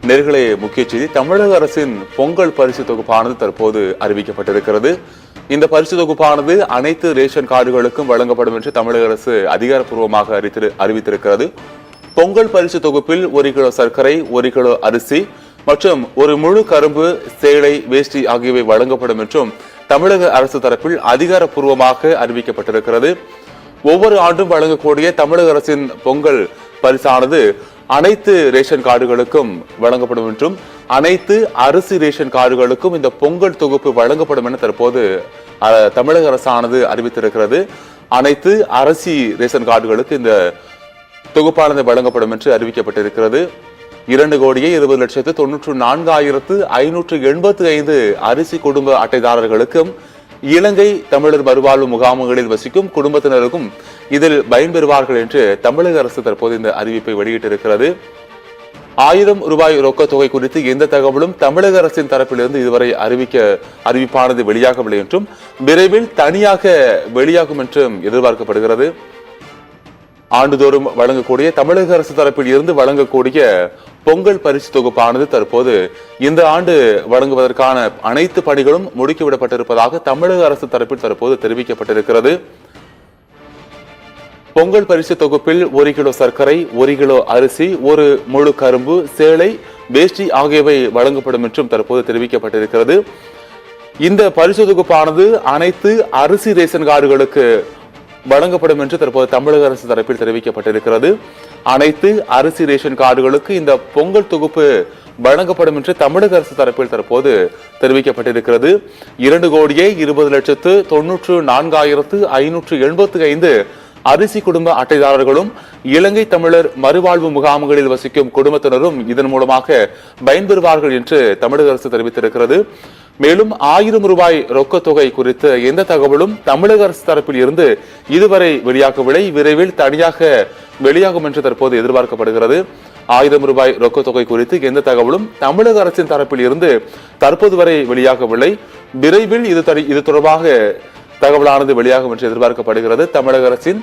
நேர்களே, முக்கிய செய்தி. தமிழக அரசின் பொங்கல் பரிசு தொகுப்பானது தற்போது அறிவிக்கப்பட்டிருக்கிறது. இந்த பரிசு தொகுப்பானது அனைத்து ரேஷன் கார்டுகளுக்கும் வழங்கப்படும் என்று தமிழக அரசு அதிகாரப்பூர்வமாக அறிவித்திருக்கிறது. பொங்கல் பரிசு தொகுப்பில் 1 கிலோ சர்க்கரை, 1 கிலோ அரிசி மற்றும் ஒரு முழு கரும்பு, சேலை, வேஷ்டி ஆகியவை வழங்கப்படும் என்றும் தமிழக அரசு தரப்பில் அதிகாரப்பூர்வமாக அறிவிக்கப்பட்டிருக்கிறது. ஒவ்வொரு ஆண்டும் வழங்கக்கூடிய தமிழக அரசின் பொங்கல் பரிசானது அனைத்து ரேஷன் கார்டுகளுக்கும் வழங்கப்படும் என்றும் அனைத்து அரிசி ரேஷன் கார்டுகளுக்கும் இந்த பொங்கல் தொகுப்பு வழங்கப்படும் என தற்போது தமிழக அரசானது அறிவித்திருக்கிறது. அனைத்து அரிசி ரேஷன் கார்டுகளுக்கு இந்த தொகுப்பானது வழங்கப்படும் என்று அறிவிக்கப்பட்டிருக்கிறது. 2,20,94,585 அரிசி குடும்ப அட்டைதாரர்களுக்கும் இலங்கை தமிழர் மறுவாழ்வு முகாம்களில் வசிக்கும் குடும்பத்தினருக்கும் இதில் பயன்பெறுவார்கள் என்று தமிழக அரசு தற்போது இந்த அறிவிப்பை வெளியிட்டிருக்கிறது. 1000 ரூபாய் ரொக்க தொகை குறித்து எந்த தகவலும் தமிழக அரசின் தரப்பிலிருந்து இதுவரை அறிவிப்பானது வெளியாகவில்லை என்றும் விரைவில் தனியாக வெளியாகும் என்றும் எதிர்பார்க்கப்படுகிறது. ஆண்டுதோறும் வழங்கக்கூடிய தமிழக அரசு தரப்பில் இருந்து வழங்கக்கூடிய பொங்கல் பரிசு தொகுப்பானது தற்போது இந்த ஆண்டு வழங்குவதற்கான அனைத்து பணிகளும் முடுக்கிவிடப்பட்டிருப்பதாக தமிழக அரசு தரப்பில் தற்போது தெரிவிக்கப்பட்டிருக்கிறது. பொங்கல் பரிசு தொகுப்பில் 1 கிலோ சர்க்கரை, 1 கிலோ அரிசி, 1 முழு கரும்பு, சேலை, வேஷ்டி ஆகியவை வழங்கப்படும் என்றும் தற்போது தெரிவிக்கப்பட்டிருக்கிறது. இந்த பரிசு தொகுப்பானது அனைத்து அரிசி ரேஷன் கார்டுகளுக்கு வழங்கப்படும் என்று தற்போது தமிழக அரசு தரப்பில் தெரிவிக்கப்பட்டிருக்கிறது. அனைத்து அரிசி ரேஷன் கார்டுகளுக்கு இந்த பொங்கல் தொகுப்பு வழங்கப்படும் என்று தமிழக அரசு தரப்பில் தற்போது தெரிவிக்கப்பட்டிருக்கிறது. 2,20,94,585 அரிசி குடும்ப அட்டைதாரர்களும் இலங்கை தமிழர் மறுவாழ்வு முகாம்களில் வசிக்கும் குடும்பத்தினரும் இதன் மூலமாக பயன்பெறுவார்கள் என்று தமிழக அரசு தெரிவித்திருக்கிறது. மேலும் 1000 ரூபாய் ரொக்க தொகை குறித்த எந்த தகவலும் தமிழக அரசு தரப்பில் இருந்து இதுவரை வெளியாகவில்லை. விரைவில் தனியாக வெளியாகும் என்று தற்போது எதிர்பார்க்கப்படுகிறது. 1000 ரூபாய் ரொக்க தொகை குறித்து எந்த தகவலும் தமிழக அரசின் தரப்பில் இருந்து தற்போது வரை வெளியாகவில்லை. விரைவில் இது தொடர்பாக தகவலானது வெளியாகும் என்று எதிர்பார்க்கப்படுகிறது. தமிழக அரசின்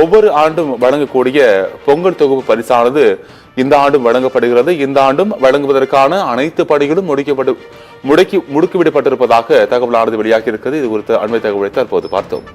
ஒவ்வொரு ஆண்டும் வழங்கக்கூடிய பொங்கல் தொகுப்பு பரிசானது இந்த ஆண்டும் வழங்கப்படுகிறது. இந்த ஆண்டும் வழங்குவதற்கான அனைத்து பணிகளும் முடுக்கிவிடப்பட்டிருப்பதாக தகவலானது வெளியாகி இருக்கிறது. இது குறித்த அண்மை தகவலை தற்போது பார்த்தோம்.